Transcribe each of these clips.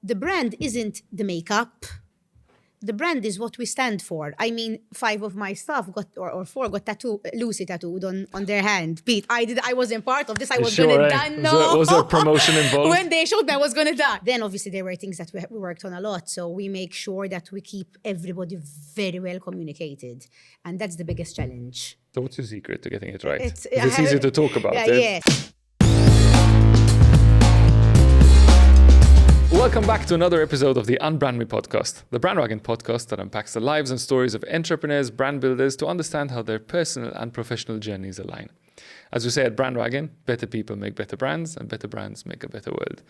the brand isn't the makeup. The brand is what we stand for. I mean, 5 of my staff got, or 4 got Lucy tattooed on their hand. Pete, I wasn't part of this. I was going to die. No. Was there promotion involved? When they showed me, I was going to die. Then obviously there were things that we worked on a lot. So we make sure that we keep everybody very well communicated. And that's the biggest challenge. So what's your secret to getting it right? It's easy to talk about it. Yeah. Welcome back to another episode of the UnbrandMe podcast, the bandwagon podcast that unpacks the lives and stories of entrepreneurs, brand builders to understand how their personal and professional journeys align. As we say at Brandwagon, better people make better brands and better brands make a better world.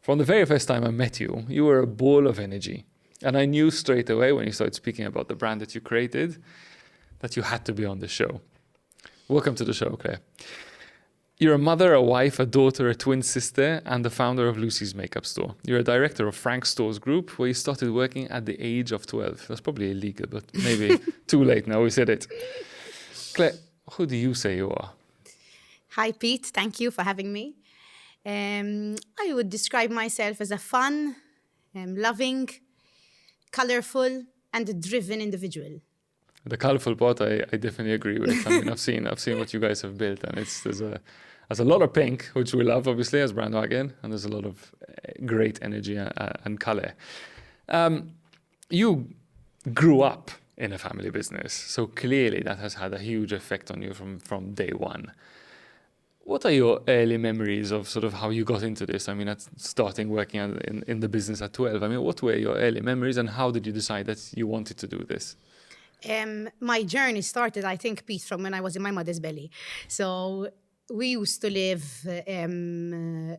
From the very first time I met you, you were a ball of energy. And I knew straight away when you started speaking about the brand that you created, that you had to be on the show. Welcome to the show, Claire. You're a mother, a wife, a daughter, a twin sister, and the founder of Lucy's Makeup Store. You're a director of Frank Stores Group, where you started working at the age of 12. That's probably illegal, but maybe too late now we said it. Claire, who do you say you are? Hi, Pete. Thank you for having me. I would describe myself as a fun, loving, colorful, and driven individual. The colorful part, I definitely agree with. I mean, I've seen what you guys have built, and there's a lot of pink, which we love, obviously, as Brandwagon, and there's a lot of great energy and color. You grew up in a family business, so clearly that has had a huge effect on you from day one. What are your early memories of sort of how you got into this? I mean, at starting working in the business at 12. I mean, what were your early memories, and how did you decide that you wanted to do this? My journey started, I think, Pete, from when I was in my mother's belly. So we used to live in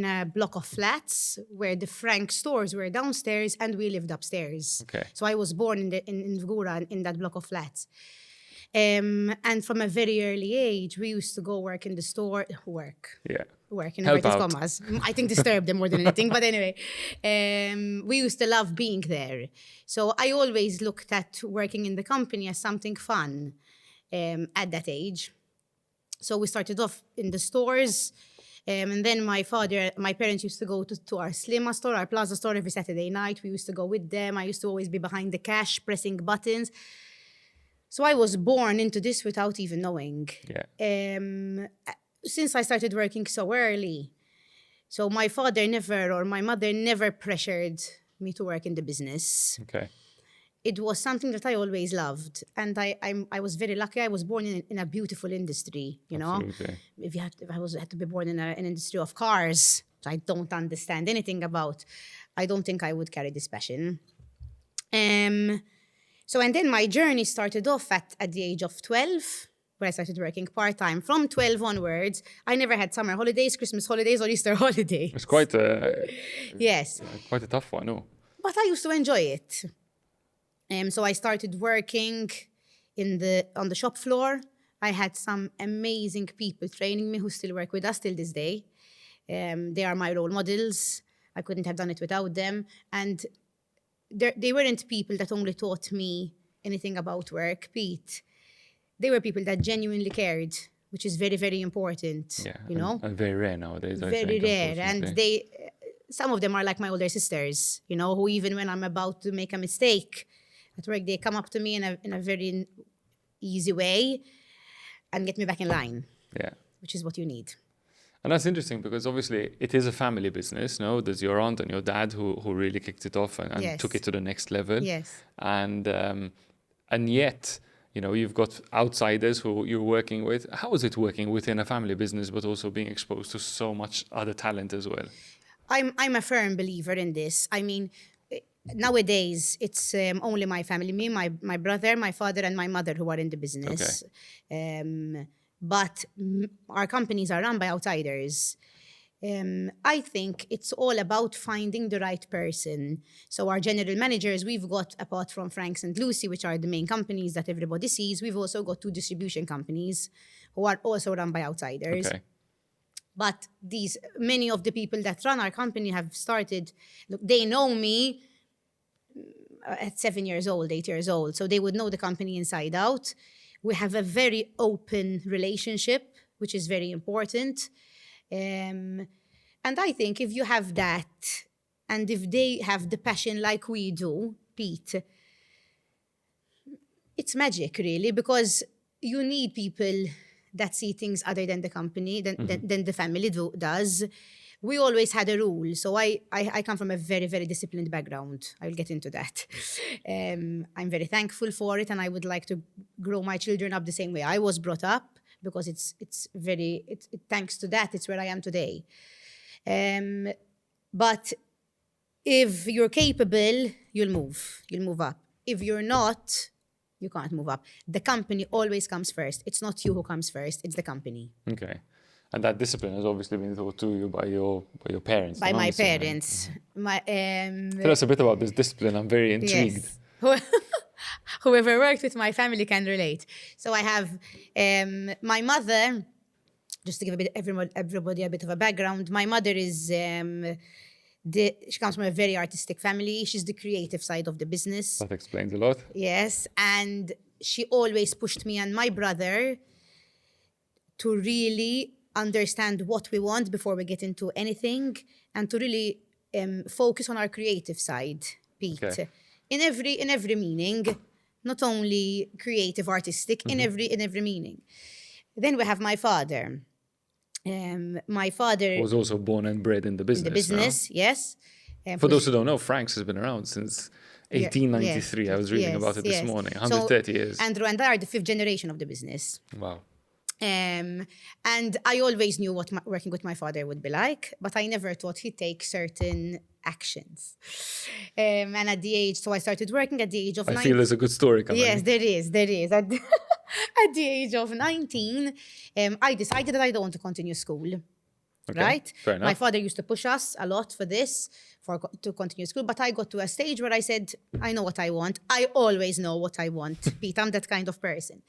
a block of flats where the Frank stores were downstairs and we lived upstairs. Okay. So I was born in Vgura in that block of flats. And from a very early age, we used to go work in the store, work in inverted commas. I think disturb them more than anything. But anyway, we used to love being there. So I always looked at working in the company as something fun at that age. So we started off in the stores. And then my parents used to go to our Slima store, our Plaza store every Saturday night. We used to go with them. I used to always be behind the cash, pressing buttons. So I was born into this without even knowing. Yeah. Since I started working so early. So my father or my mother never pressured me to work in the business. Okay. It was something that I always loved. And I was very lucky. I was born in a beautiful industry, you know. Absolutely. If I had to be born in an industry of cars, which I don't understand anything about, I don't think I would carry this passion. So, and then my journey started off at the age of 12, where I started working part-time. From 12 onwards, I never had summer holidays, Christmas holidays, or Easter holidays. It's quite Yes. Quite a tough one, no? But I used to enjoy it. So I started working on the shop floor. I had some amazing people training me who still work with us till this day. They are my role models. I couldn't have done it without them. And they weren't people that only taught me anything about work, Pete. They were people that genuinely cared, which is very, very important, you know? And very rare nowadays, I Very think, rare. And some of them are like my older sisters, you know, who even when I'm about to make a mistake at work, they come up to me in a very easy way and get me back in line. Yeah. Which is what you need. And that's interesting because obviously it is a family business, no? There's your aunt and your dad who really kicked it off and Yes. took it to the next level. Yes. And yet, you know, you've got outsiders who you're working with. How is it working within a family business, but also being exposed to so much other talent as well? I'm a firm believer in this. I mean, nowadays it's only my family, me, my brother, my father, and my mother who are in the business. Okay. But our companies are run by outsiders. I think it's all about finding the right person. So our general managers, we've got, apart from Franks and Lucy, which are the main companies that everybody sees, we've also got 2 distribution companies who are also run by outsiders. Okay. But many of the people that run our company have started, look, they know me at 7 years old, 8 years old. So they would know the company inside out. We have a very open relationship, which is very important. And I think if you have that, And if they have the passion like we do, Pete, it's magic, really, because you need people that see things other than the company, than the family does. We always had a rule. So I come from a very, very disciplined background. I'll get into that. I'm very thankful for it, and I would like to grow my children up the same way I was brought up, because it's thanks to that, it's where I am today. But if you're capable, you'll move up. If you're not, you can't move up. The company always comes first. It's not you who comes first, it's the company. Okay. And that discipline has obviously been taught to you by your parents. By my parents. Tell us a bit about this discipline. I'm very intrigued. Yes. Whoever worked with my family can relate. So I have my mother, just to give everybody a bit of a background. My mother is, she comes from a very artistic family. She's the creative side of the business. That explains a lot. Yes. And she always pushed me and my brother to really understand what we want before we get into anything, and to really focus on our creative side, Pete. Okay. In every meaning, not only creative, artistic, in every meaning. Then we have my father. My father was also born and bred in the business. In the business, no? Yes. For those who don't know, Frank's has been around since 1893. Yes. I was reading about it this morning. 130 years. Andrew and I are the 5th generation of the business. Wow. And I always knew what working with my father would be like, but I never thought he'd take certain actions. And at the age, so I started working at the age of 19. I feel there's a good story coming. Yes, there is. At the age of 19, I decided that I don't want to continue school. Okay, right? Fair enough. My father used to push us a lot for this, to continue school, but I got to a stage where I said, I know what I want. I always know what I want, Pete. I'm that kind of person.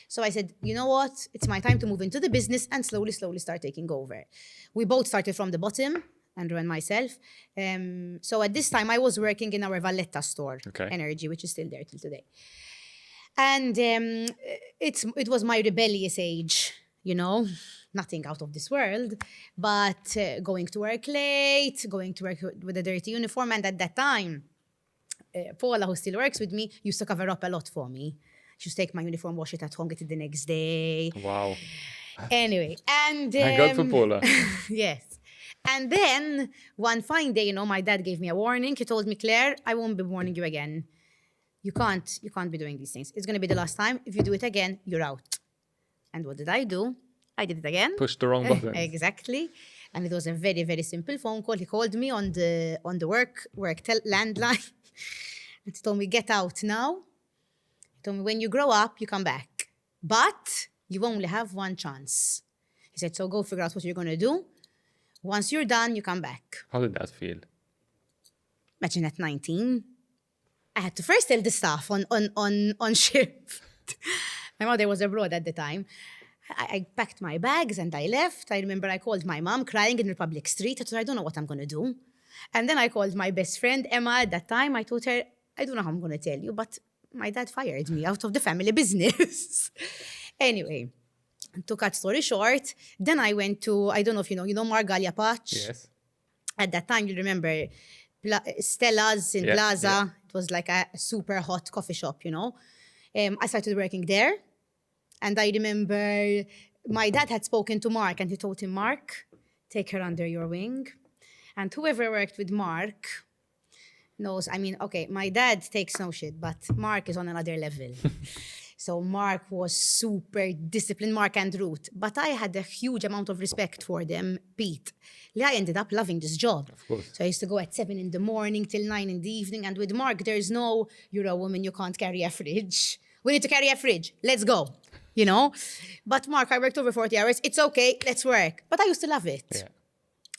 So I said, you know what? It's my time to move into the business and slowly start taking over. We both started from the bottom, Andrew and myself. So at this time, I was working in our Valletta store, Energy, which is still there till today. And it was my rebellious age, you know, nothing out of this world, but going to work late, going to work with a dirty uniform. And at that time, Paula, who still works with me, used to cover up a lot for me. She used to take my uniform, wash it at home, get it the next day. Wow. Anyway, and... Thank God for Paula. Yes. And then, one fine day, you know, my dad gave me a warning. He told me, Claire, I won't be warning you again. You can't be doing these things. It's going to be the last time. If you do it again, you're out. And what did I do? I did it again. Pushed the wrong button. Exactly. And it was a very, very simple phone call. He called me on the work landline. And he told me, get out now. He told me, when you grow up, you come back. But you only have one chance. He said, so go figure out what you're going to do. Once you're done, you come back. How did that feel? Imagine at 19. I had to first tell the staff on shift. My mother was abroad at the time. I packed my bags and I left. I remember I called my mom crying in Republic Street. I told her, I don't know what I'm going to do. And then I called my best friend, Emma, at that time. I told her, I don't know how I'm going to tell you, but my dad fired me out of the family business. Anyway, to cut story short, then I went to, I don't know if you know Margalia Patch? Yes. At that time, you remember Stella's in Plaza. Yeah. It was like a super hot coffee shop, you know. I started working there. And I remember my dad had spoken to Mark and he told him, Mark, take her under your wing. And whoever worked with Mark knows, I mean, okay, my dad takes no shit, but Mark is on another level. So Mark was super disciplined, Mark and Ruth. But I had a huge amount of respect for them, Pete. I ended up loving this job. Of course. So I used to go at 7 in the morning till 9 in the evening. And with Mark, there's no, you're a woman, you can't carry a fridge. We need to carry a fridge. Let's go. You know? But Mark, I worked over 40 hours. It's okay. Let's work. But I used to love it. Yeah.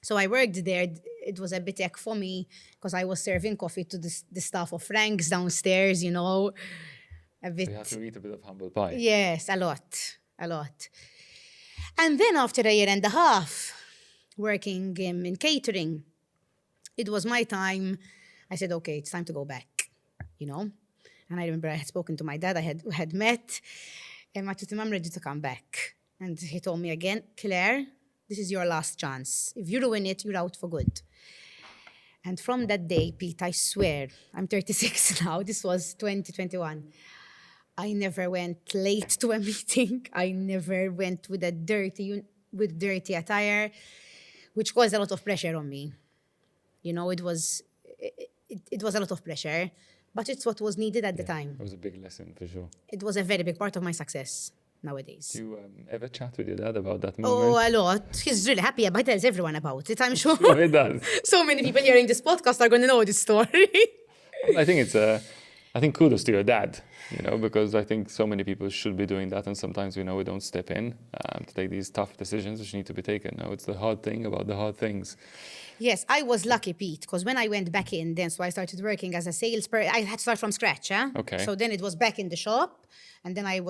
So I worked there. It was a bit ek for me because I was serving coffee to the staff of Frank's downstairs, you know. A bit. So you have to eat a bit of humble pie. Yes, a lot. And then after a year and a half working in catering, it was my time. I said, okay, it's time to go back, you know. And I remember I had spoken to my dad. I had met. And I told him, I'm ready to come back. And he told me again, Claire, this is your last chance. If you ruin it, you're out for good. And from that day, Pete, I swear, I'm 36 now, this was 2021. I never went late to a meeting. I never went with dirty attire, which caused a lot of pressure on me. You know, it was a lot of pressure, but it's what was needed at the time. It was a big lesson for sure. It was a very big part of my success nowadays. Do you ever chat with your dad about that moment? Oh, a lot. He's really happy about it. He tells everyone about it, I'm sure. Sure it does. So many people hearing this podcast are going to know this story. I think kudos to your dad, you know, because I think so many people should be doing that, and sometimes we don't step in to take these tough decisions which need to be taken. No, it's the hard thing about the hard things. Yes, I was lucky, Pete, because when I went back in then, so I started working as a salesperson. I had to start from scratch, Okay. So then it was back in the shop, and then I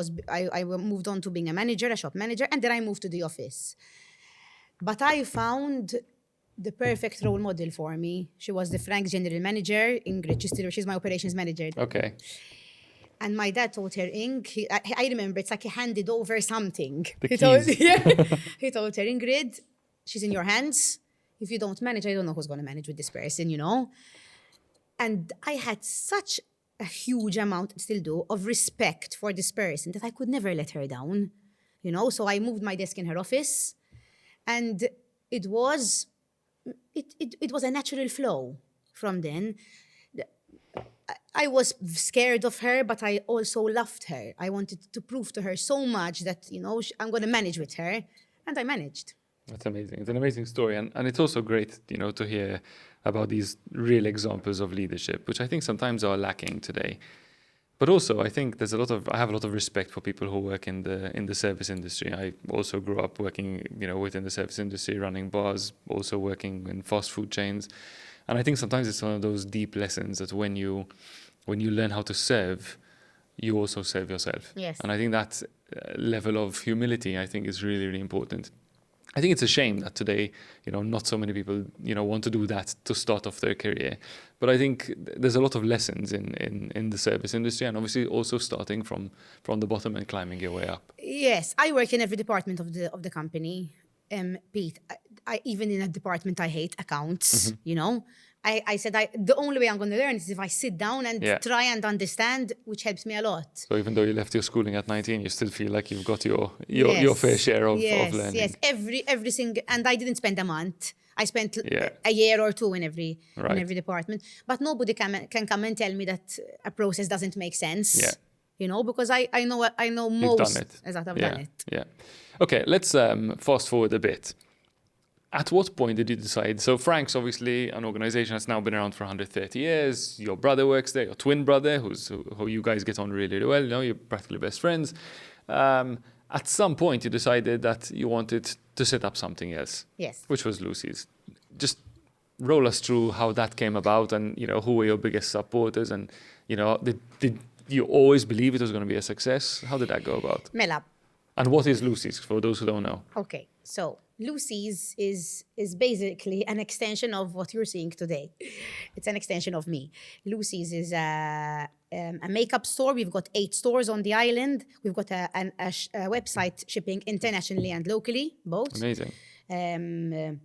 moved on to being a manager, a shop manager, and then I moved to the office. But I found the perfect role model for me. She was the Frank's general manager, Ingrid. She's my operations manager. Okay. And my dad told her, I remember, it's like he handed over something. The He told her, Ingrid, she's in your hands. If you don't manage, I don't know who's going to manage with this person, you know? And I had such a huge amount, still do, of respect for this person that I could never let her down, you know? So I moved my desk in her office, and it was a natural flow from then. I was scared of her, but I also loved her. I wanted to prove to her so much that, you know, I'm going to manage with her, and I managed. That's amazing. It's an amazing story. And it's also great, you know, to hear about these real examples of leadership, which I think sometimes are lacking today. But also, I think I have a lot of respect for people who work in the service industry. I also grew up working, you know, within the service industry, running bars, also working in fast food chains. And I think sometimes it's one of those deep lessons that when you learn how to serve, you also serve yourself. Yes. And I think that level of humility, I think, is really, really important. I think it's a shame that today, you know, not so many people, you know, want to do that to start off their career. But I think there's a lot of lessons in the service industry, and obviously also starting from the bottom and climbing your way up. Yes, I work in every department of the company. Pete, I even in a department I hate, accounts, you know. I said the only way I'm going to learn is if I sit down and try and understand, which helps me a lot. So even though you left your schooling at 19, you still feel like you've got your fair share of learning. Yes, every single, and I didn't spend a month. I spent a year or two in every department. But nobody can come and tell me that a process doesn't make sense. Yeah. You know, because I know most. You've done it. Exactly, I've done it. Yeah. Okay, let's fast forward a bit. At what point did you decide? So Frank's obviously an organization that's now been around for 130 years. Your brother works there, your twin brother, who you guys get on really, really well. You know, you're practically best friends. At some point, you decided that you wanted to set up something else. Yes. Which was Lucy's. Just roll us through how that came about, and you know, who were your biggest supporters, and you know, did you always believe it was going to be a success? How did that go about? Mela. And what is Lucy's, for those who don't know? Okay, so Lucy's is basically an extension of what you're seeing today. It's an extension of me. Lucy's is a makeup store. We've got 8 stores on the island. We've got a website shipping internationally and locally, both. Amazing. And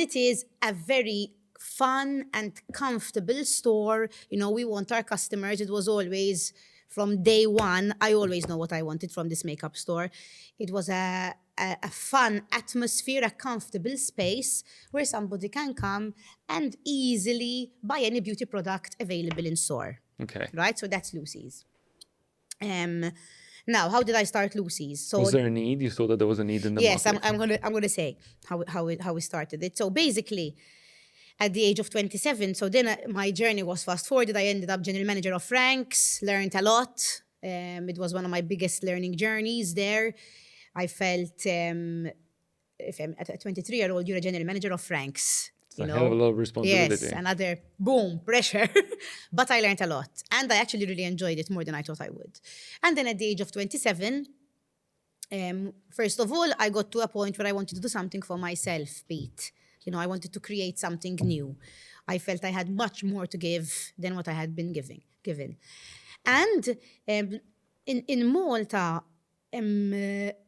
it is a very fun and comfortable store. You know, we want our customers. It was always, from day one, I always know what I wanted from this makeup store. It was a fun atmosphere, a comfortable space where somebody can come and easily buy any beauty product available in store. Okay. Right? So that's Lucy's. Now, how did I start Lucy's? So was there a need? You saw that there was a need in the market? Yes, I'm gonna say how we started it. So basically, at the age of 27, so then my journey was fast forwarded. I ended up general manager of Frank's, learned a lot. It was one of my biggest learning journeys there. I felt, if I'm at a 23-year-old, you're a general manager of Frank's. It's a hell of a lot of responsibility. Yes, another boom, pressure. But I learned a lot. And I actually really enjoyed it more than I thought I would. And then at the age of 27, first of all, I got to a point where I wanted to do something for myself, Pete. You know, I wanted to create something new. I felt I had much more to give than what I had been given. And in Malta,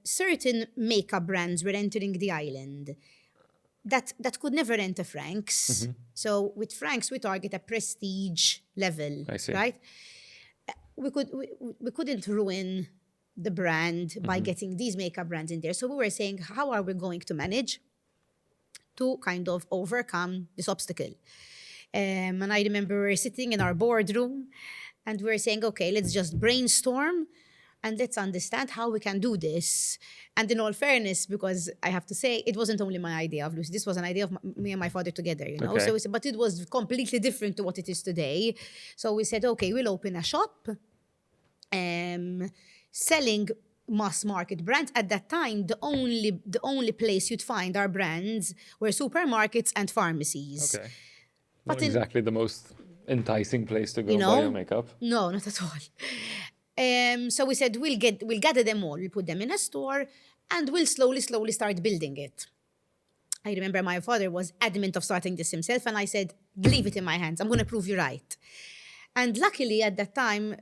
certain makeup brands were entering the island. that could never enter Frank's. So with Frank's, we target a prestige level, right? We couldn't ruin the brand by getting these makeup brands in there. So we were saying, how are we going to manage to kind of overcome this obstacle? And I remember we were sitting in our boardroom and we were saying, okay, let's just brainstorm and let's understand how we can do this. And in all fairness, because I have to say, it wasn't only my idea of Lucy. This was an idea of me and my father together, you know. Okay. So we said, but it was completely different to what it is today. So we said, okay, we'll open a shop selling mass market brands. At that time, the only place you'd find our brands were supermarkets and pharmacies. Okay. Not exactly the most enticing place to go buy your makeup. No, not at all. So we said, we'll gather them all, we'll put them in a store, and we'll slowly start building it. I remember my father was adamant of starting this himself, and I said, leave it in my hands, I'm going to prove you right. And luckily at that time,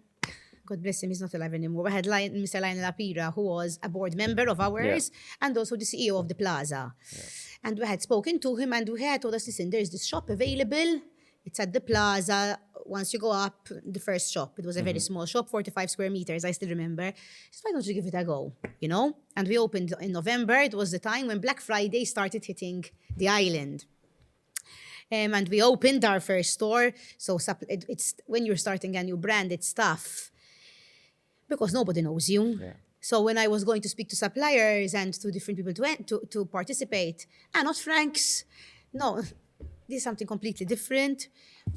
God bless him, he's not alive anymore, we had Mr. Lionel Apira, who was a board member of ours, and also the CEO of the Plaza. Yeah. And we had spoken to him, and he had told us, listen, there's this shop available, it's at the Plaza. Once you go up, the first shop, it was a very small shop, 45 square meters, I still remember. So why don't you give it a go, you know? And we opened in November. It was the time when Black Friday started hitting the island. And we opened our first store. So it's when you're starting a new brand, it's tough because nobody knows you. Yeah. So when I was going to speak to suppliers and to different people to participate, not Frank's, no, this is something completely different.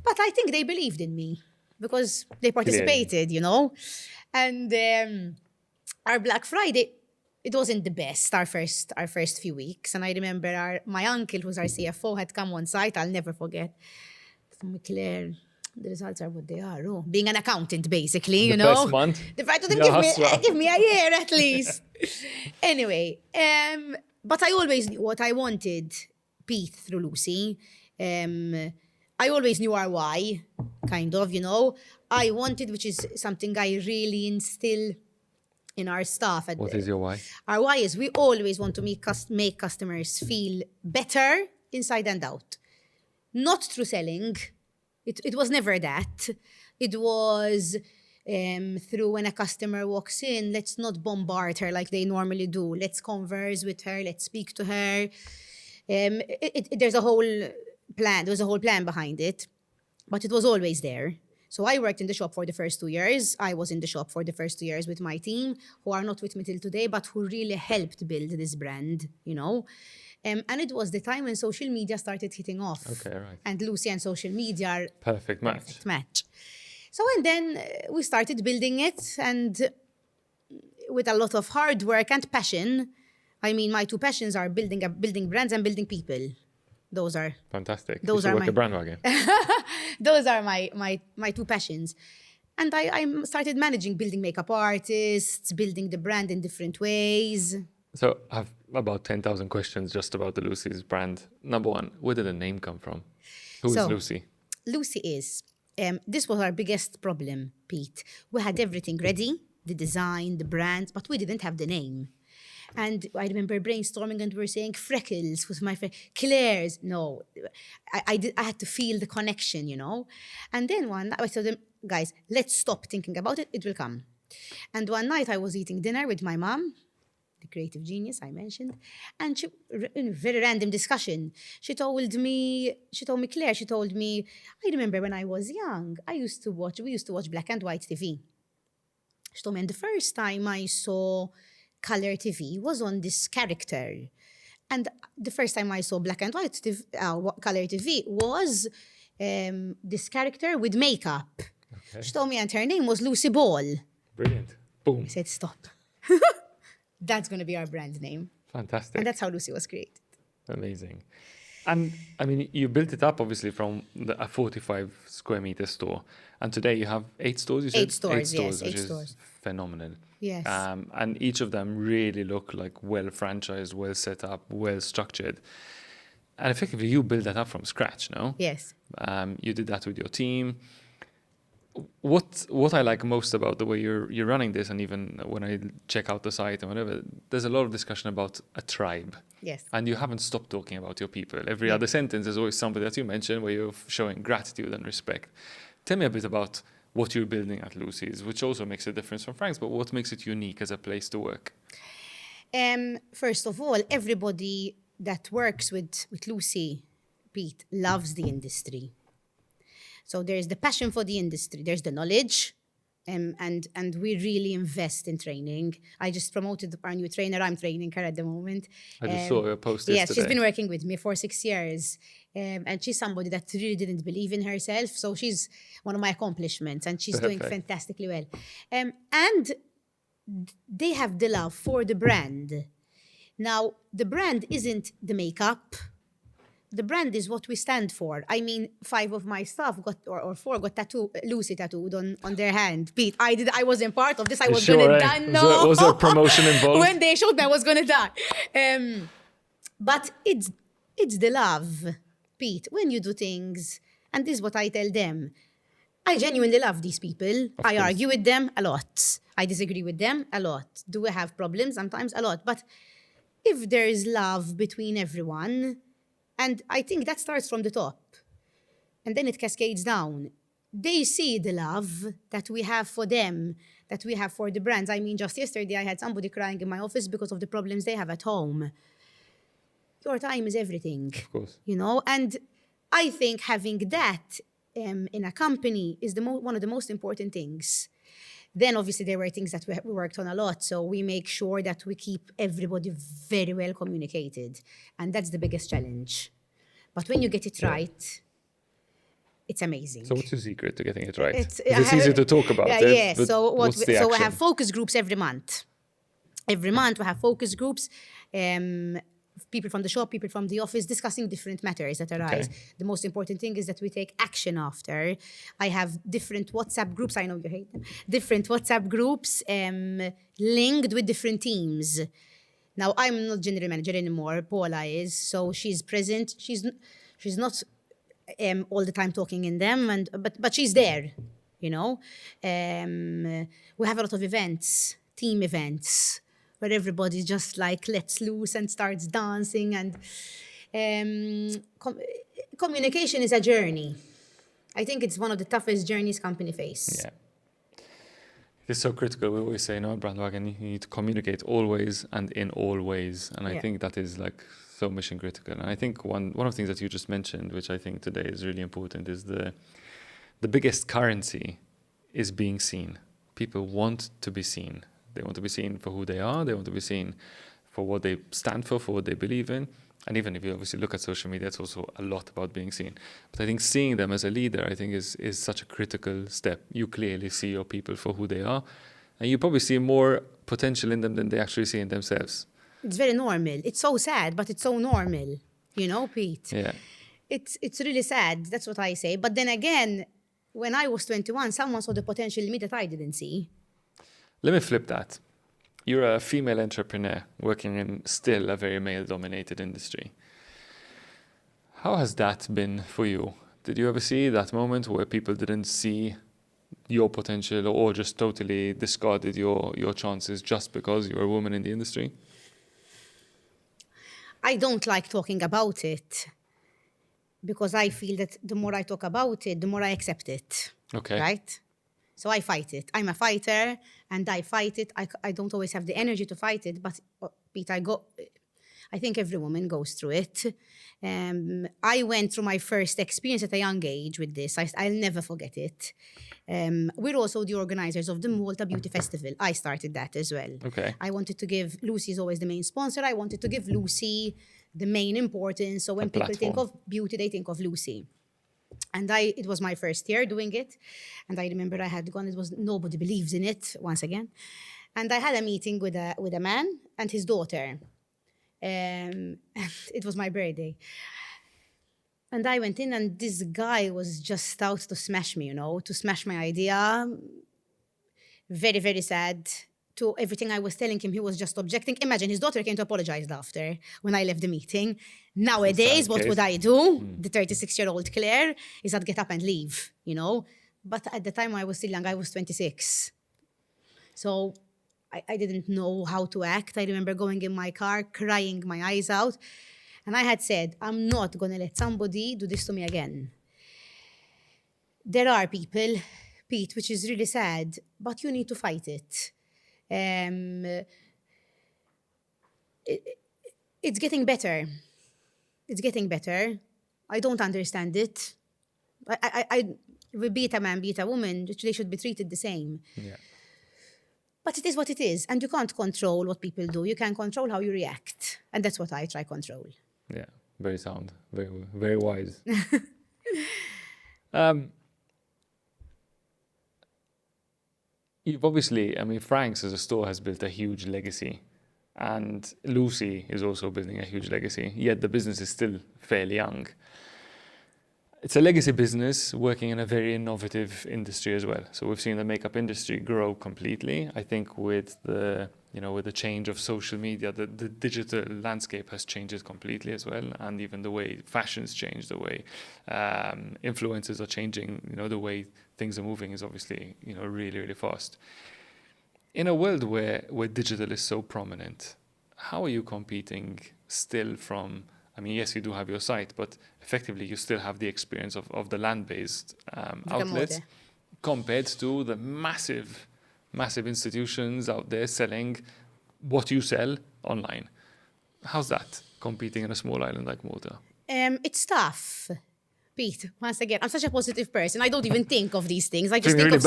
But I think they believed in me because they participated, you know. And our Black Friday, it wasn't the best, our first few weeks. And I remember my uncle, who's our CFO, had come on site. I'll never forget. Claire, the results are what they are. Oh, being an accountant, basically, you know. First month. The fact of them give me a year at least. Anyway, but I always knew what I wanted, Pete, through Lucy. I always knew our why, kind of, you know. I wanted, which is something I really instill in our staff. What is your why? Our why is we always want to make customers feel better inside and out. Not through selling. It was never that. It was through when a customer walks in, let's not bombard her like they normally do. Let's converse with her. Let's speak to her. There's a whole plan. There was a whole plan behind it, but it was always there. So I worked in the shop for the first 2 years. I was in the shop for the first 2 years with my team, who are not with me till today, but who really helped build this brand, you know. And it was the time when social media started hitting off. Okay, right. And Lucy and social media are perfect match. So and then we started building it, and with a lot of hard work and passion. I mean, my two passions are building brands and building people. Those are fantastic. Those are a brand wagon. Those are my two passions. And I started managing building makeup artists, building the brand in different ways. So I have about 10,000 questions just about the Lucy's brand. Number one, where did the name come from? Who is Lucy? Lucy is, this was our biggest problem, Pete. We had everything ready, the design, the brand, but we didn't have the name. And I remember brainstorming and we were saying Freckles was my friend, Claire's. No, I had to feel the connection, you know. And then one night I told them, guys, let's stop thinking about it. It will come. And one night I was eating dinner with my mom, the creative genius I mentioned, and she, in a very random discussion, she told me, Claire, I remember when I was young, we used to watch black and white TV. She told me, and the first time I saw color TV was on this character. And the first time I saw black and white color TV was this character with makeup. Okay. She told me, and her name was Lucy Ball. Brilliant. Boom. I said, stop. That's going to be our brand name. Fantastic. And that's how Lucy was created. Amazing. And I mean, you built it up obviously from a 45 square meter store. And today you have 8 stores, you said? 8 stores, yes. Which is phenomenal. Yes. And each of them really look like well franchised, well set up, well structured. And effectively you built that up from scratch, no? Yes. You did that with your team. what I like most about the way you're running this, and even when I check out the site and whatever, there's a lot of discussion about a tribe. Yes. And you haven't stopped talking about your people. Every other sentence is always somebody that you mention where you're showing gratitude and respect. Tell me a bit about what you're building at Lucy's, which also makes a difference from Frank's, but what makes it unique as a place to work? First of all, everybody that works with Lucy, Pete, loves the industry. So there's the passion for the industry, there's the knowledge, and we really invest in training. I just promoted our new trainer. I'm training her at the moment. I just saw your post yesterday. Yes, she's been working with me for 6 years. And she's somebody that really didn't believe in herself. So she's one of my accomplishments, and she's doing fantastically well. And they have the love for the brand. Now, the brand isn't the makeup. The brand is what we stand for. I mean, 5 of my staff got, or 4 got Lucy tattooed on their hand. Pete, I wasn't part of this. I was gonna die. No. Was there a promotion involved? When they showed me, I was gonna die. But it's the love, Pete. When you do things, and this is what I tell them, I genuinely love these people. I argue with them a lot. I disagree with them a lot. Do we have problems? Sometimes a lot. But if there is love between everyone, and I think that starts from the top, and then it cascades down. They see the love that we have for them, that we have for the brands. I mean, just yesterday, I had somebody crying in my office because of the problems they have at home. Your time is everything. Of course. You know, and I think having that in a company is one of the most important things. Then, obviously, there were things that we worked on a lot. So we make sure that we keep everybody very well communicated. And that's the biggest challenge. But when you get it right, it's amazing. So what's your secret to getting it right? It's easy to talk about. Yeah. So we have focus groups every month. Every month we have focus groups. People from the shop, people from the office, discussing different matters that arise. Okay. The most important thing is that we take action after. I have different WhatsApp groups. I know you hate them. Different WhatsApp groups linked with different teams. Now, I'm not general manager anymore. Paula is. So she's present. She's not all the time talking in them, but she's there, you know. We have a lot of events, team events, where everybody just like lets loose and starts dancing. And communication is a journey. I think it's one of the toughest journeys company face. Yeah. It's so critical. We always say, BrandWagon, you need to communicate always and in all ways. And I think that is like so mission critical. And I think one of the things that you just mentioned, which I think today is really important, is the biggest currency is being seen. People want to be seen. They want to be seen for who they are. They want to be seen for what they stand for what they believe in. And even if you obviously look at social media, it's also a lot about being seen. But I think seeing them as a leader, I think is such a critical step. You clearly see your people for who they are. And you probably see more potential in them than they actually see in themselves. It's very normal. It's so sad, but it's so normal. You know, Pete? Yeah. It's really sad. That's what I say. But then again, when I was 21, someone saw the potential in me that I didn't see. Let me flip that. You're a female entrepreneur working in still a very male-dominated industry. How has that been for you? Did you ever see that moment where people didn't see your potential or just totally discarded your chances just because you're a woman in the industry? I don't like talking about it because I feel that the more I talk about it, the more I accept it. Okay. Right? So I fight it. I'm a fighter and I fight it. I don't always have the energy to fight it, but Pete, I think every woman goes through it. I went through my first experience at a young age with this. I'll never forget it. We're also the organizers of the Malta Beauty Festival. I started that as well. Okay. I wanted to give, Lucy is always the main sponsor. I wanted to give Lucy the main importance. So when people think of beauty, they think of Lucy. And it was my first year doing it. And I remember I had gone, nobody believes in it, once again. And I had a meeting with a man and his daughter. It was my birthday. And I went in and this guy was just out to smash me, to smash my idea. Very, very sad. To everything I was telling him, he was just objecting. Imagine, his daughter came to apologize after when I left the meeting. Nowadays, what would I do? The 36-year-old Claire is I'd get up and leave, But at the time I was still young, I was 26. So I didn't know how to act. I remember going in my car, crying my eyes out. And I had said, I'm not going to let somebody do this to me again. There are people, Pete, which is really sad, but you need to fight it. It's getting better. It's getting better. I don't understand it. Be it a man, be it a woman, they should be treated the same. Yeah. But it is what it is, and you can't control what people do. You can control how you react, and that's what I try control. Yeah, very sound, very, very wise. You've obviously, Frank's as a store has built a huge legacy, and Lucy is also building a huge legacy, yet the business is still fairly young. It's a legacy business working in a very innovative industry as well. So we've seen the makeup industry grow completely. I think with the change of social media, the digital landscape has changed completely as well. And even the way fashion's changed, the way influencers are changing, the way things are moving is obviously, really, really fast. In a world where digital is so prominent, how are you competing still from, yes, you do have your site, but effectively you still have the experience of the land-based outlets compared to the massive institutions out there selling what you sell online. How's that, competing in a small island like Malta? It's tough. Pete, once again, I'm such a positive person. I don't even think of these things. I just think of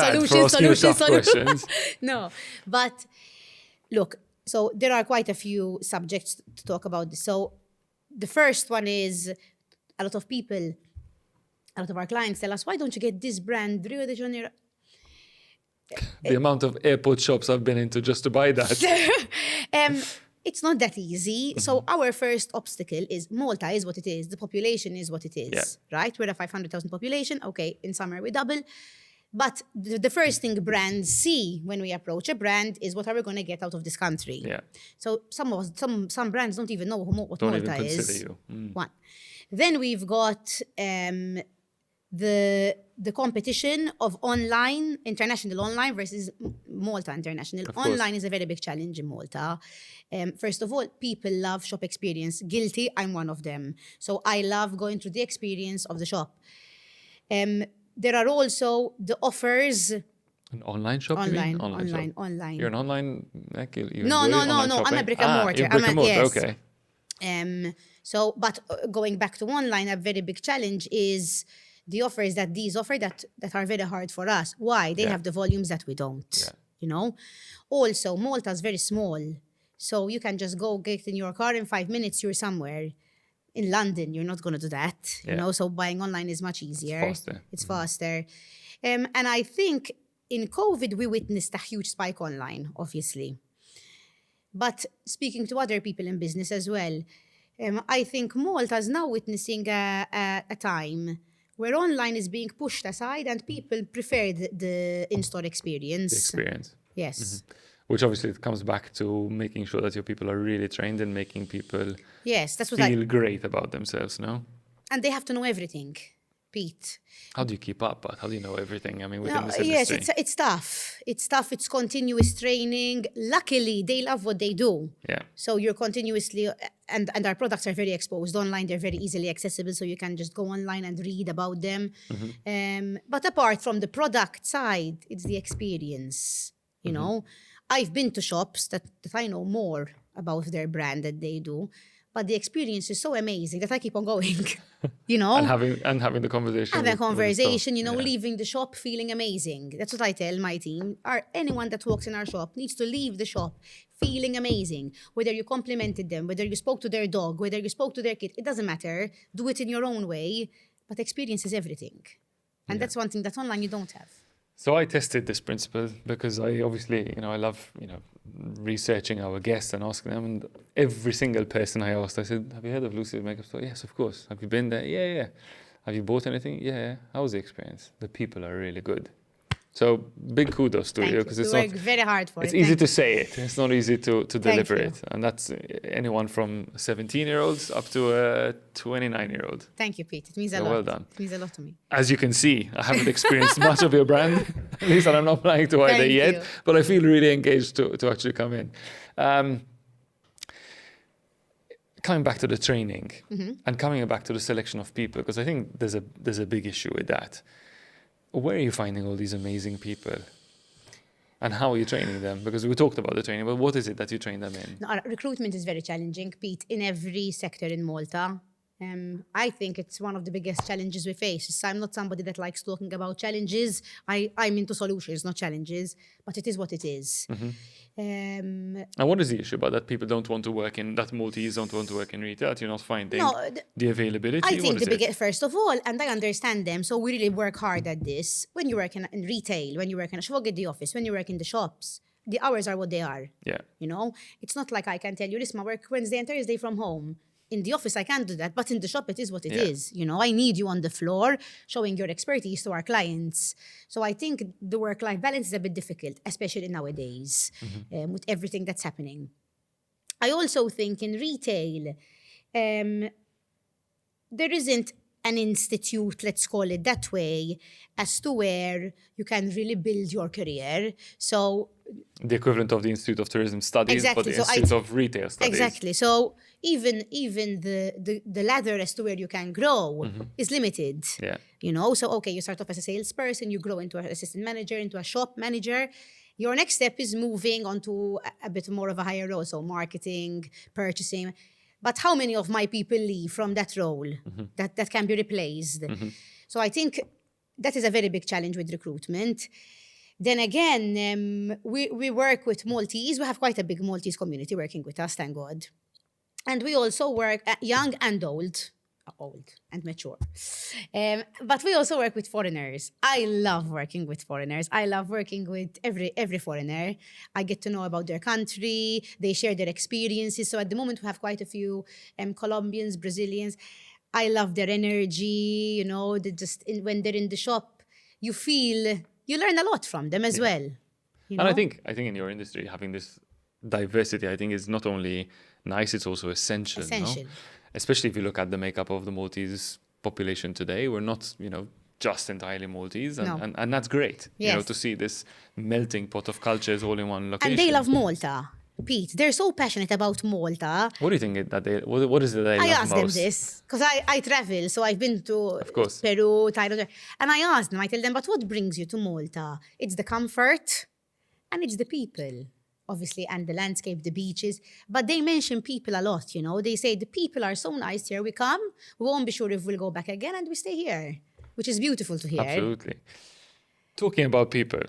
solutions. No, but look, so there are quite a few subjects to talk about this. So the first one is a lot of our clients tell us, why don't you get this brand, Rio de Janeiro? The amount of airport shops I've been into just to buy that. It's not that easy. Mm-hmm. So our first obstacle is Malta is what it is. The population is what it is, right? We're a 500,000 population. Okay, in summer we double. But the first thing brands see when we approach a brand is what are we going to get out of this country. Yeah. So some brands don't even know what don't Malta even consider is. You. One. Then we've got the competition of international online versus Malta international. Online is a very big challenge in Malta. First of all, people love shop experience. Guilty, I'm one of them. So I love going through the experience of the shop. There are also the offers. An online shop? Online. You're an online. No. I'm a brick and mortar. You're brick and mortar. Yes. Okay. But going back to online, a very big challenge is the offers that these offer that are very hard for us. Why? They have the volumes that we don't. Yeah. Also, Malta is very small, so you can just go get in your car in 5 minutes. You're somewhere. In London, you're not going to do that, so buying online is much easier. It's faster. And I think in COVID, we witnessed a huge spike online, obviously. But speaking to other people in business as well, I think Malta is now witnessing a time where online is being pushed aside and people prefer the in-store experience. The experience. Yes. Mm-hmm. Which obviously comes back to making sure that your people are really trained and making people feel great about themselves, no? And they have to know everything, Pete. How do you keep up? How do you know everything? Within this industry? Yes, it's tough. It's tough. It's continuous training. Luckily, they love what they do. Yeah. So you're continuously, and our products are very exposed online. They're very easily accessible, so you can just go online and read about them. Mm-hmm. But apart from the product side, it's the experience, you know. I've been to shops that I know more about their brand than they do, but the experience is so amazing that I keep on going, and having the conversation. Having a conversation, leaving the shop feeling amazing. That's what I tell my team. Anyone that walks in our shop needs to leave the shop feeling amazing. Whether you complimented them, whether you spoke to their dog, whether you spoke to their kid, it doesn't matter. Do it in your own way, but experience is everything. And that's one thing that online you don't have. So I tested this principle because I obviously, I love, researching our guests and asking them. And every single person I asked, I said, have you heard of Lucy's Makeup Store? Yes, of course. Have you been there? Yeah. Have you bought anything? Yeah. How was the experience? The people are really good. So big kudos to you, because it's not very hard for it's easy to say it. It's not easy to deliver it. And that's anyone from 17-year-olds up to a 29-year-old. Thank you, Pete. It means a lot. Well done. It means a lot to me. As you can see, I haven't experienced much of your brand, at least I'm not planning to either yet, but I feel really engaged to actually come in. Coming back to the training and coming back to the selection of people, because I think there's a big issue with that. Where are you finding all these amazing people? And how are you training them? Because we talked about the training, but what is it that you train them in? No, recruitment is very challenging, Pete, in every sector in Malta. I think it's one of the biggest challenges we face. I'm not somebody that likes talking about challenges. I'm into solutions, not challenges, but it is what it is. And what is the issue about that? People don't want to work that Maltese don't want to work in retail. You're not finding the availability? I think first of all, and I understand them, so we really work hard at this. When you work in retail, when you work in a shop at the office, when you work in the shops, the hours are what they are. Yeah. You know, it's not like I can tell you, listen, I work Wednesday and Thursday from home. In the office, I can't do that, but in the shop, it is what it is. You know, I need you on the floor showing your expertise to our clients. So I think the work-life balance is a bit difficult, especially nowadays, with everything that's happening. I also think in retail, there isn't an institute, let's call it that way, as to where you can really build your career. So the equivalent of the Institute of Tourism Studies, but the Institute of Retail Studies. Exactly. So even the ladder as to where you can grow is limited. Yeah. You know, so okay, you start off as a salesperson, you grow into an assistant manager, into a shop manager. Your next step is moving on to a bit more of a higher role, so marketing, purchasing. But how many of my people leave from that role that can be replaced? So I think that is a very big challenge with recruitment. Then again, we work with Maltese. We have quite a big Maltese community working with us, thank God. And we also work young and old and mature. But we also work with foreigners. I love working with foreigners. I love working with every foreigner. I get to know about their country. They share their experiences. So at the moment, we have quite a few Colombians, Brazilians. I love their energy. You know, when they're in the shop, you learn a lot from them as well. You know? And I think in your industry, having this diversity, I think is not only nice, it's also essential. No? Especially if you look at the makeup of the Maltese population today. We're not, just entirely Maltese. And that's great, to see this melting pot of cultures all in one location. And they love Malta. Pete, they're so passionate about Malta. What do you think what is it they love most? I asked them this, because I travel, so I've been to Peru, Thailand, and I asked them, I tell them, but what brings you to Malta? It's the comfort, and it's the people, obviously, and the landscape, the beaches, but they mention people a lot, They say, the people are so nice here, we come, we won't be sure if we'll go back again, and we stay here, which is beautiful to hear. Absolutely. Talking about people,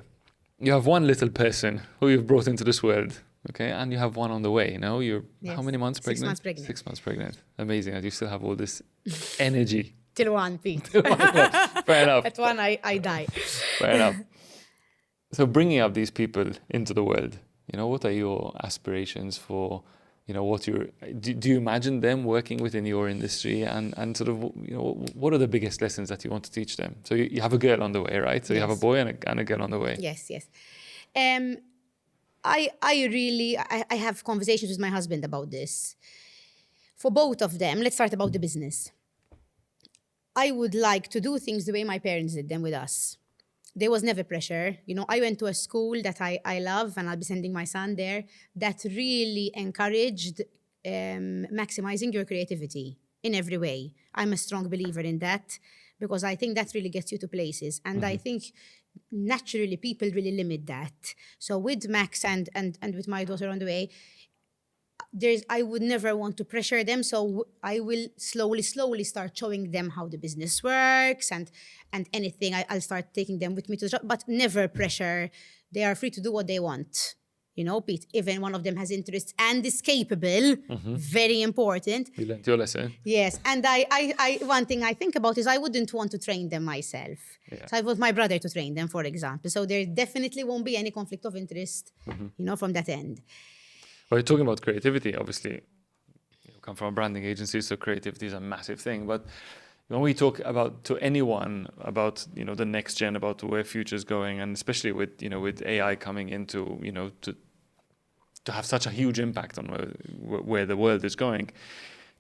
you have one little person who you've brought into this world. Okay, and you have one on the way, You're how many months pregnant? 6 months pregnant. 6 months pregnant. Amazing that you still have all this energy. Till one, Pete. Fair enough. At one, I die. Fair enough. So bringing up these people into the world, what are your aspirations for, do you imagine them working within your industry and sort of, what are the biggest lessons that you want to teach them? So you have a girl on the way, right? So you have a boy and a girl on the way. Yes. I have conversations with my husband about this. For both of them, let's start about the business. I would like to do things the way my parents did them with us. There was never pressure. I went to a school that I love, and I'll be sending my son there, that really encouraged maximizing your creativity in every way. I'm a strong believer in that, because I think that really gets you to places. And I think naturally people really limit that. So with Max and with my daughter on the way, I would never want to pressure them. So I will slowly start showing them how the business works and anything. I'll start taking them with me to the shop, but never pressure. They are free to do what they want. Pete, even one of them has interests and is capable, very important. You learned your lesson. Yes, and I one thing I think about is I wouldn't want to train them myself. Yeah. So I want my brother to train them, for example. So there definitely won't be any conflict of interest, from that end. Well, you're talking about creativity, obviously. You come from a branding agency, so creativity is a massive thing. But, when we talk to anyone about, the next gen, about where future is going, and especially with, with AI coming into, to have such a huge impact on where the world is going,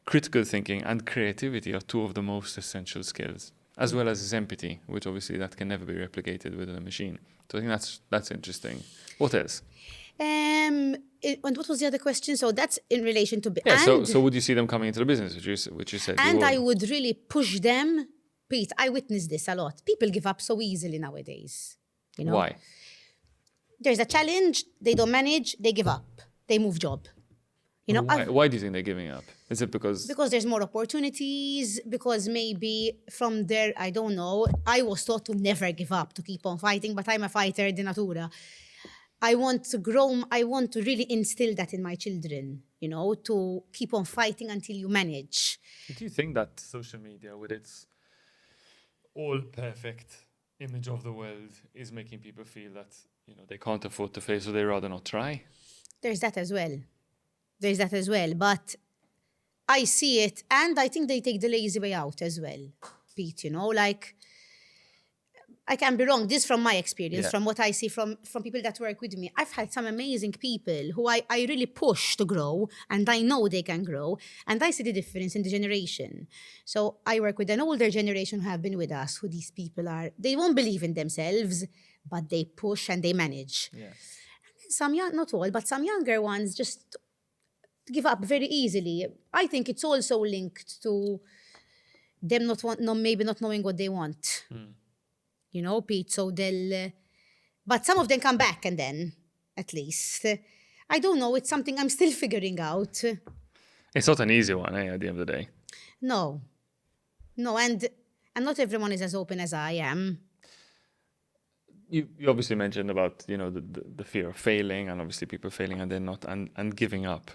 critical thinking and creativity are two of the most essential skills, as well as empathy, which obviously that can never be replicated within a machine. So I think that's interesting. What else? And what was the other question? So that's in relation to... So would you see them coming into the business, which you said? And I would really push them. Pete, I witnessed this a lot. People give up so easily nowadays. Why? There's a challenge, they don't manage, they give up. They move job. Why do you think they're giving up? Is it because there's more opportunities, because maybe from there, I don't know, I was taught to never give up, to keep on fighting, but I'm a fighter de natura. I want to grow, I want to really instill that in my children, to keep on fighting until you manage. Do you think that social media, with its all perfect image of the world, is making people feel that, they can't afford to fail, so they rather not try? There's that as well. But I see it, and I think they take the lazy way out as well, Pete, I can be wrong. This from my experience, from what I see from people that work with me. I've had some amazing people who I really push to grow, and I know they can grow, and I see the difference in the generation. So I work with an older generation who have been with us, who these people are, they won't believe in themselves, but they push and they manage. Yes. Some not all, but some younger ones just give up very easily. I think it's also linked to them maybe not knowing what they want. Pete, so but some of them come back, and then, at least. I don't know, it's something I'm still figuring out. It's not an easy one, at the end of the day. No, and not everyone is as open as I am. You obviously mentioned about, the fear of failing, and obviously people failing and then not, and giving up.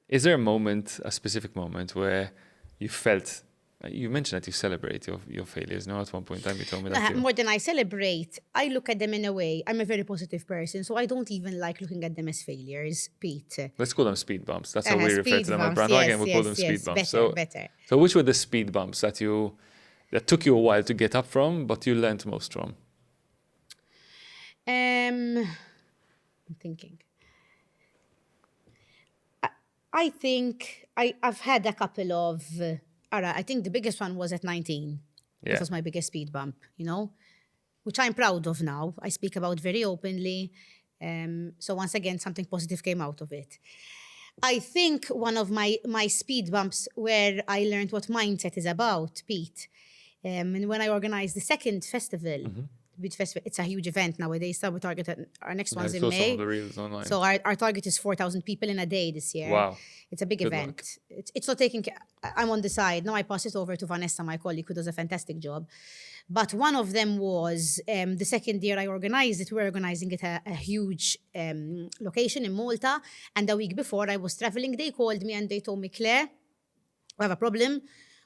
Is there a specific moment where you felt, you mentioned that you celebrate your failures. At one point in time you told me that. More than I celebrate, I look at them in a way, I'm a very positive person, so I don't even like looking at them as failures, Pete. Let's call them speed bumps. That's how we refer to them at BrandWagon. We call them speed bumps. Better. So which were the speed bumps that took you a while to get up from, but you learned most from? I'm thinking. I think I've had a couple of... I think the biggest one was at 19. Yeah. That was my biggest speed bump, which I'm proud of now. I speak about very openly. So once again, something positive came out of it. I think one of my speed bumps where I learned what mindset is about, Pete, and when I organized the second festival, it's a huge event nowadays. So we target our next one's in May. Some of the reels online. So our target is 4,000 people in a day this year. Wow. It's a big event. It's not taking... I'm on the side. Now I pass it over to Vanessa, my colleague, who does a fantastic job. But one of them was the second year I organized it. We were organizing it at a huge location in Malta. And the week before I was traveling, they called me and they told me, Claire, we have a problem.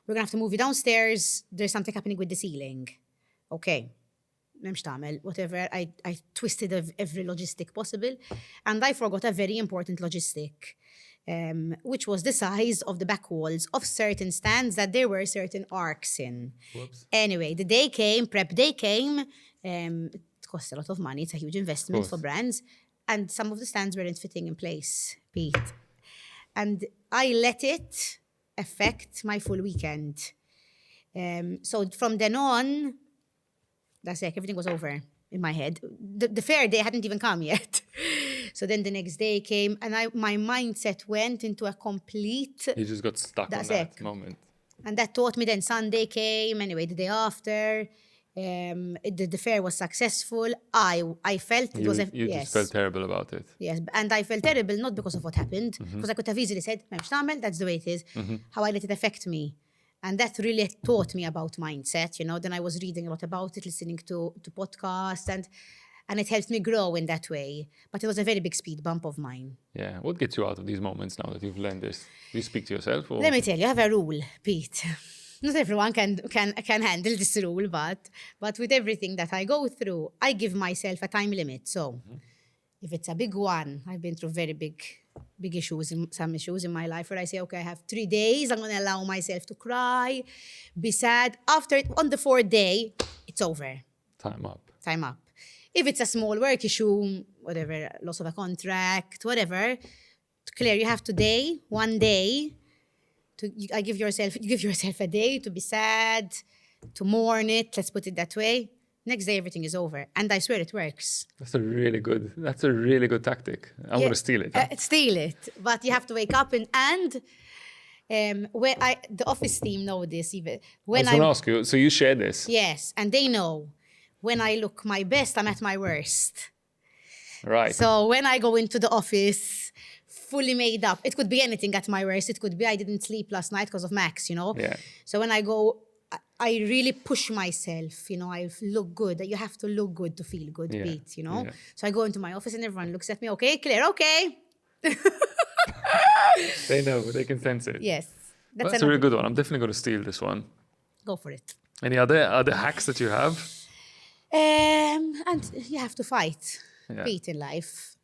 We're going to have to move you downstairs. There's something happening with the ceiling. Okay. Whatever. I twisted every logistic possible, and I forgot a very important logistic, which was the size of the back walls of certain stands that there were certain arcs in. Whoops. Anyway, prep day came. It cost a lot of money. It's a huge investment for brands, and some of the stands weren't fitting in place, Pete. And I let it affect my full weekend. So from then on, that's it. Everything was over in my head. The fair day hadn't even come yet. So then the next day came, and my mindset went into a complete... You just got stuck on that moment. And that taught me. Then Sunday came, anyway, the day after. The fair was successful. I felt it was... You just felt terrible about it. Yes, and I felt terrible not because of what happened, because I could have easily said, that's the way it is, how I let it affect me. And that really taught me about mindset, Then I was reading a lot about it, listening to podcasts, and it helped me grow in that way. But it was a very big speed bump of mine. Yeah. What gets you out of these moments now that you've learned this? Do you speak to yourself? Or? Let me tell you, I have a rule, Pete. Not everyone can handle this rule, but with everything that I go through, I give myself a time limit. So if it's a big one, I've been through very big big issues, some issues in my life where I say, okay, I have 3 days. I'm going to allow myself to cry, be sad. On the 4th day, it's over. Time up. Time up. If it's a small work issue, whatever, loss of a contract, whatever, Claire, you have one day, you give yourself a day to be sad, to mourn it, let's put it that way. Next day, everything is over. And I swear it works. That's a really good tactic. I'm going to steal it. Steal it. But you have to wake up and the office team know this even. I was going to ask you, so you share this? Yes, and they know. When I look my best, I'm at my worst. Right. So when I go into the office, fully made up, it could be anything at my worst. It could be I didn't sleep last night because of Max, Yeah. So when I go, I really push myself, I look good. You have to look good to feel good, Pete, Yeah. So I go into my office and everyone looks at me, okay, Claire, okay. They know, they can sense it. Yes. That's a really good one. I'm definitely going to steal this one. Go for it. Any other hacks that you have? And you have to fight, Pete, in life.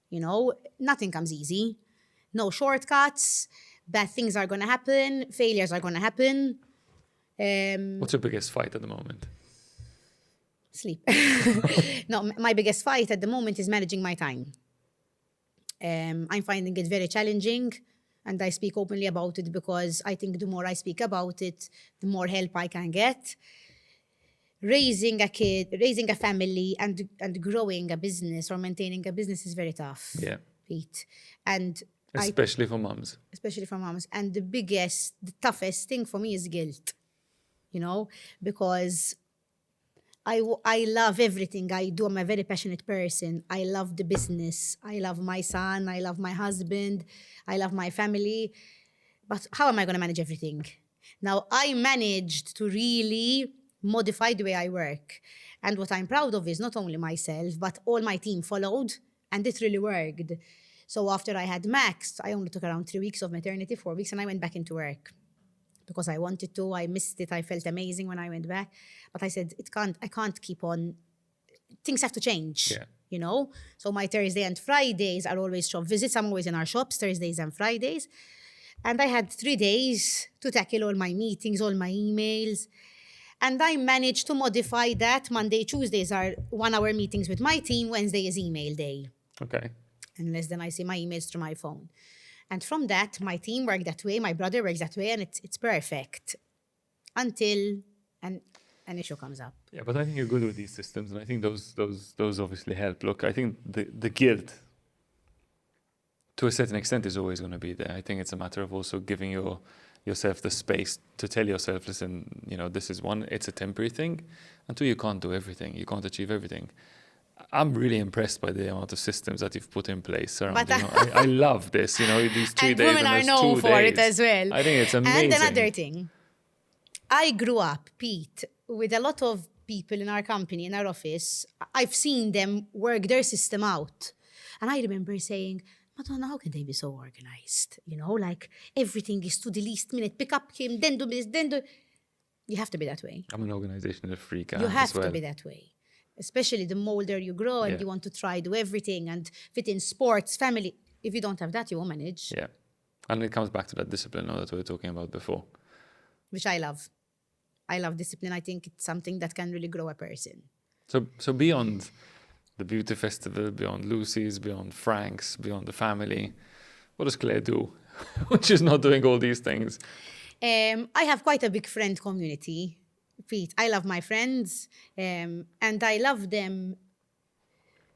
Nothing comes easy. No shortcuts. Bad things are going to happen. Failures are going to happen. What's your biggest fight at the moment? Sleep. No, my biggest fight at the moment is managing my time. I'm finding it very challenging, and I speak openly about it because I think the more I speak about it, the more help I can get. Raising a kid, raising a family, and growing a business or maintaining a business is very tough, Pete. And especially for moms. Especially for moms. And the toughest thing for me is guilt, because I love everything I do. I'm a very passionate person. I love the business. I love my son. I love my husband. I love my family. But how am I going to manage everything? Now, I managed to really modify the way I work. And what I'm proud of is not only myself, but all my team followed, and it really worked. So after I had Max, I only took around 3 weeks of maternity, 4 weeks, and I went back into work. Because I wanted to, I missed it, I felt amazing when I went back. But I said, I can't keep on, things have to change, So my Thursday and Fridays are always shop visits. I'm always in our shops, Thursdays and Fridays. And I had 3 days to tackle all my meetings, all my emails. And I managed to modify that. Monday, Tuesdays are 1-hour meetings with my team. Wednesday is email day. Okay. Unless then I see my emails through my phone. And from that, my team works that way, my brother works that way, and it's perfect. Until an issue comes up. Yeah, but I think you're good with these systems, and I think those obviously help. Look, I think the guilt, to a certain extent, is always going to be there. I think it's a matter of also giving yourself the space to tell yourself, listen, this is one, it's a temporary thing, and two, you can't do everything, you can't achieve everything. I'm really impressed by the amount of systems that you've put in place around. I love this. These 2 and days women and are known for it as well. I think it's amazing. And another thing, I grew up, Pete, with a lot of people in our company, in our office. I've seen them work their system out, and I remember saying, Madonna, how can they be so organized? Like everything is to the least minute. Pick up him, then do this, then do. You have to be that way. I'm an organizational freak. You have to be that way. Especially the older you grow and you want to try do everything and fit in sports, family. If you don't have that, you won't manage. Yeah. And it comes back to that discipline that we were talking about before. Which I love. I love discipline. I think it's something that can really grow a person. So beyond the beauty festival, beyond Lucy's, beyond Frank's, beyond the family, what does Claire do when she's not doing all these things? I have quite a big friend community. Pete, I love my friends, and I love them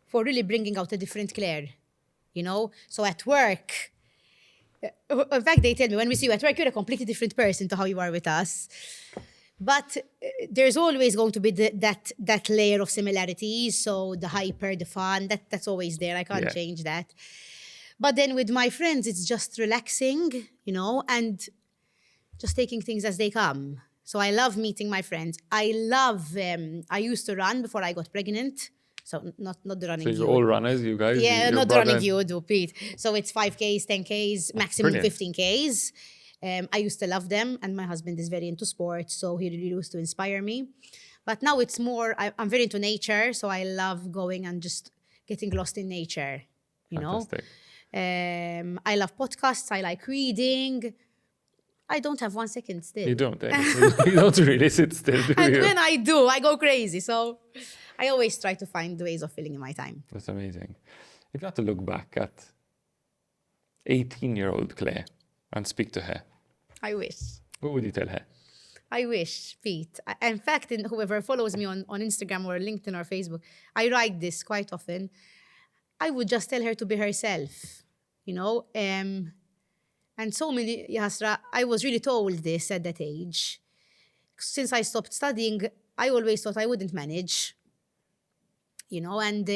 for really bringing out a different Claire, So at work, in fact, they tell me, when we see you at work, you're a completely different person to how you are with us. But there's always going to be that layer of similarities. So the hyper, the fun, that's always there. I can't change that. But then with my friends, it's just relaxing, and just taking things as they come. So I love meeting my friends. I used to run before I got pregnant. So not the running you. So you're all runners, you guys? Yeah, not the running you do, Pete. So it's 5Ks, 10Ks, maximum Brilliant. 15Ks. I used to love them, and my husband is very into sports, so he really used to inspire me. But now it's more, I'm very into nature, so I love going and just getting lost in nature, Fantastic. I love podcasts. I like reading. I don't have 1 second still. You don't, eh? You don't really sit still, do And you? when I do, I go crazy. So I always try to find ways of filling in my time. That's amazing. If you had to look back at 18-year-old Claire and speak to her, I wish. what would you tell her? I wish, Pete. In fact, whoever follows me on Instagram or LinkedIn or Facebook, I write this quite often. I would just tell her to be herself, you know? And so many, Yasra, I was really told this at that age. Since I stopped studying, I always thought I wouldn't manage, you know? And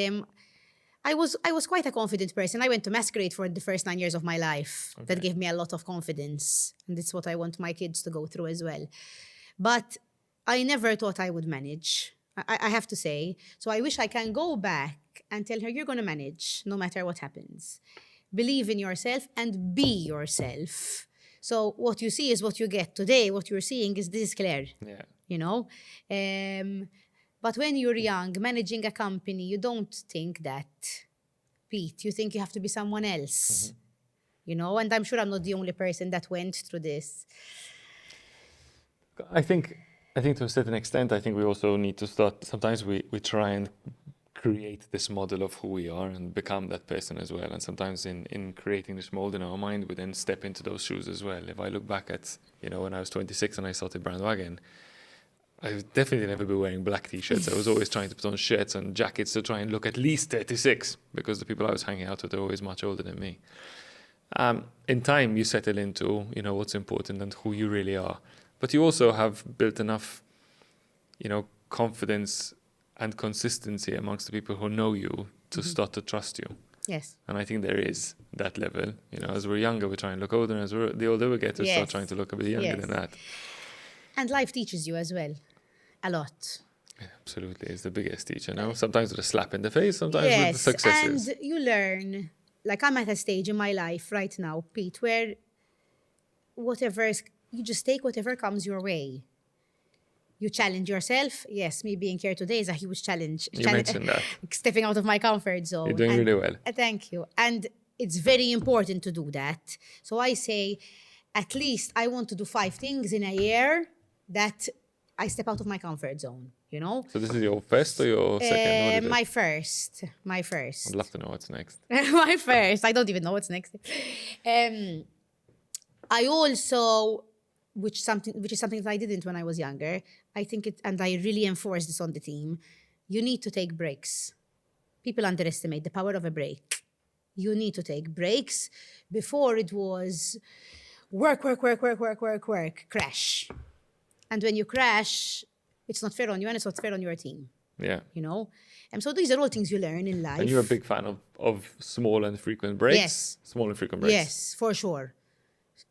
I was quite a confident person. I went to masquerade for the first 9 years of my life. Okay. That gave me a lot of confidence. And it's what I want my kids to go through as well. But I never thought I would manage, I have to say. So I wish I can go back and tell her, you're going to manage no matter what happens. Believe in yourself and be yourself. So what you see is what you get. Today, what you're seeing is this is Claire. Yeah. You know? But when you're young, managing a company, you don't think that, Pete. You think you have to be someone else. Mm-hmm. You know? And I'm sure I'm not the only person that went through this. I think to a certain extent, I think we also need to start, sometimes we try and create this model of who we are and become that person as well. And sometimes in creating this mold in our mind, we then step into those shoes as well. If I look back at, you know, when I was 26 and I started BrandWagon, I would definitely never be wearing black t-shirts. I was always trying to put on shirts and jackets to try and look at least 36 because the people I was hanging out with are always much older than me. In time, you settle into, you know, what's important and who you really are. But you also have built enough, you know, confidence and consistency amongst the people who know you to start to trust you. Yes. And I think there is that level. You know, as we're younger, we try and look older. And as the older we get, we start trying to look a bit younger than that. And life teaches you as well. A lot. Yeah, absolutely. It's the biggest teacher, no? Sometimes with a slap in the face, sometimes with the successes. And you learn. Like I'm at a stage in my life right now, Pete, where you just take whatever comes your way. You challenge yourself. Yes, me being here today is a huge challenge. You mentioned that. Stepping out of my comfort zone. You're doing really well. Thank you. And it's very important to do that. So I say, at least I want to do 5 things in a year that I step out of my comfort zone, you know? So this is your first or your second? My first. I'd love to know what's next. My first. I don't even know what's next. I also... which is something that I didn't when I was younger. I think and I really enforce this on the team. You need to take breaks. People underestimate the power of a break. You need to take breaks. Before it was work, crash. And when you crash, it's not fair on you and it's not fair on your team. Yeah. You know? And so these are all things you learn in life. And you're a big fan of small and frequent breaks? Yes. Small and frequent breaks? Yes, for sure.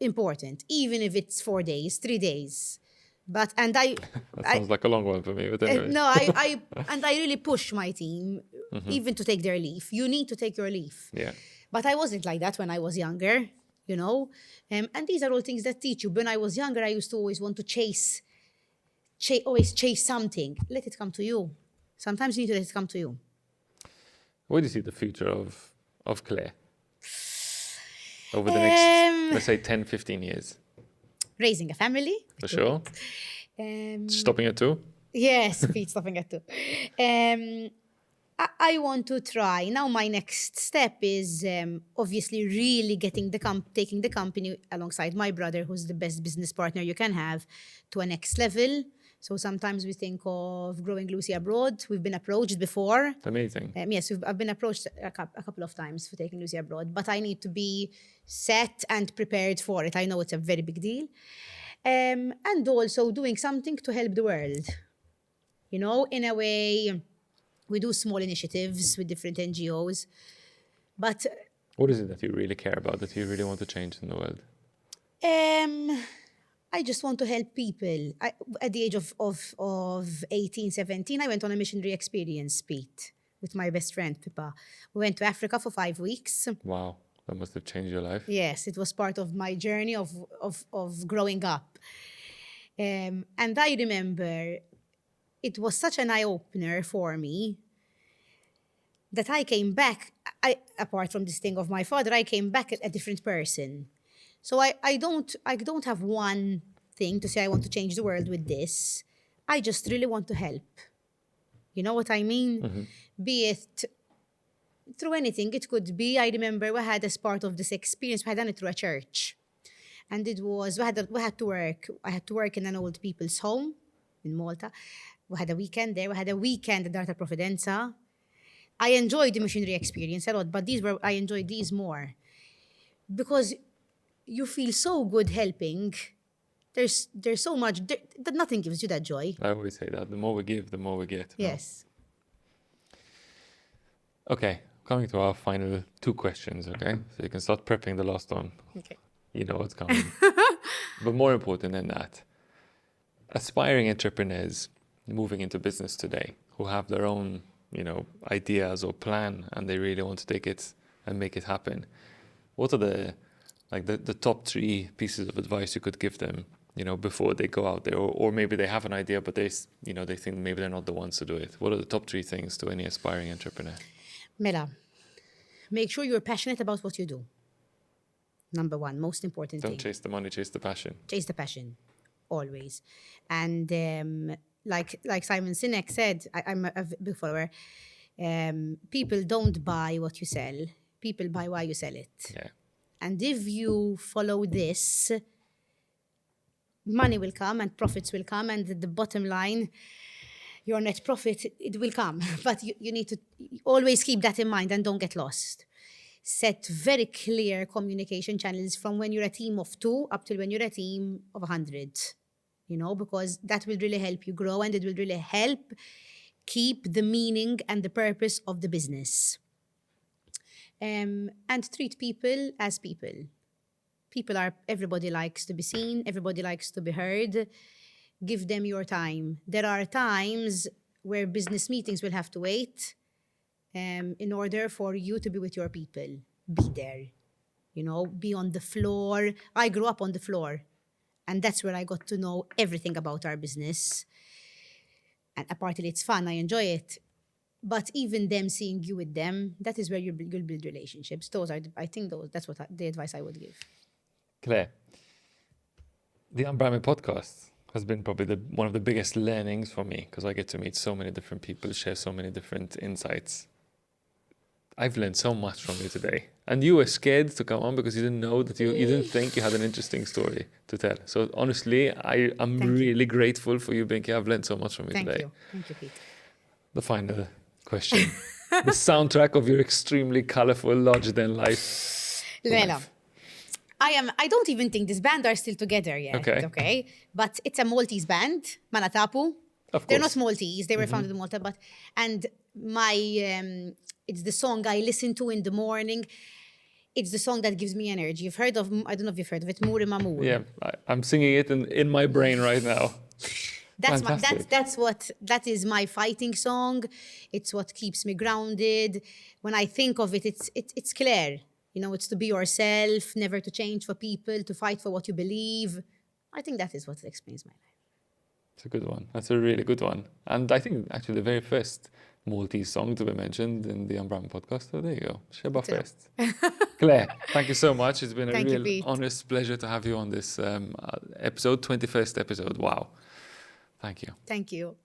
Important, even if it's 4 days, 3 days. But that sounds like a long one for me. But anyway. No, I really push my team even to take their leave. You need to take your leave. Yeah. But I wasn't like that when I was younger, you know. And these are all things that teach you. When I was younger, I used to always want to always chase something. Let it come to you. Sometimes you need to let it come to you. Where do you see the future of Claire? Over the next, let's say, 10, 15 years? Raising a family. For sure. Stopping at 2? Yes, Pete, stopping at 2. I want to try. Now my next step is obviously really taking the company alongside my brother, who's the best business partner you can have, to a next level. So sometimes we think of growing Lucy abroad. We've been approached before. Amazing. Yes, I've been approached a couple of times for taking Lucy abroad, but I need to be set and prepared for it. I know it's a very big deal. And also doing something to help the world. You know, in a way, we do small initiatives with different NGOs, but... What is it that you really care about, that you really want to change in the world? I just want to help people. At the age of 18, 17, I went on a missionary experience, Pete, with my best friend, Pippa. We went to Africa for 5 weeks. Wow, that must have changed your life. Yes, it was part of my journey of growing up. And I remember it was such an eye-opener for me that I came back. apart from this thing of my father, I came back a different person. So I don't have one thing to say I want to change the world with this. I just really want to help. You know what I mean? Be it through anything. It could be, I remember we had as part of this experience, we had done it through a church. And it was, we had to work. I had to work in an old people's home in Malta. We had a weekend there. We had a weekend at Darta Providenza. I enjoyed the missionary experience a lot, but I enjoyed these more. Because you feel so good helping. There's so much, that nothing gives you that joy. I always say that. The more we give, the more we get. Yes. No? Okay, coming to our final 2 questions, okay? So you can start prepping the last one. Okay. You know what's coming. But more important than that, aspiring entrepreneurs moving into business today who have their own, ideas or plan, and they really want to take it and make it happen. What are the top 3 pieces of advice you could give them, before they go out there, or maybe they have an idea, but they think maybe they're not the ones to do it. What are the top 3 things to any aspiring entrepreneur? Mela, make sure you're passionate about what you do. Number 1, most important thing. Don't chase the money, chase the passion. Chase the passion, always. And like Simon Sinek said, I'm a big follower. People don't buy what you sell. People buy why you sell it. Yeah. And if you follow this, money will come and profits will come, and the bottom line, your net profit, it will come. But you need to always keep that in mind and don't get lost. Set very clear communication channels from when you're a team of 2 up till when you're a team of 100, because that will really help you grow, and it will really help keep the meaning and the purpose of the business. And treat people as people. Everybody likes to be seen, everybody likes to be heard. Give them your time. There are times where business meetings will have to wait in order for you to be with your people. Be there, be on the floor. I grew up on the floor, and that's where I got to know everything about our business. And apparently it's fun, I enjoy it. But even them seeing you with them, that is where you'll build relationships. That's the advice I would give. Claire, the UnbrandMe podcast has been probably one of the biggest learnings for me, because I get to meet so many different people, share so many different insights. I've learned so much from you today. And you were scared to come on because you didn't know that you didn't think you had an interesting story to tell. So honestly, I'm really grateful for you being here. I've learned so much from you today. Thank you, Peter. The final question. The soundtrack of your extremely colorful, larger-than-life life. I don't even think this band are still together yet. Okay. But it's a Maltese band, Manatapu. They're not Maltese. They were founded in Malta. And it's the song I listen to in the morning. It's the song that gives me energy. I don't know if you've heard of it, Moore Mamour. Yeah, I'm singing it in my brain right now. That is my fighting song. It's what keeps me grounded. When I think of it, it's Claire. It's to be yourself, never to change for people, to fight for what you believe. I think that is what explains my life. It's a good one. That's a really good one. And I think actually the very first Maltese song to be mentioned in the UnbrandMe podcast. So there you go. Sheba Fest. Claire, thank you so much. It's been a real honest pleasure to have you on this episode, 21st episode. Wow. Thank you. Thank you.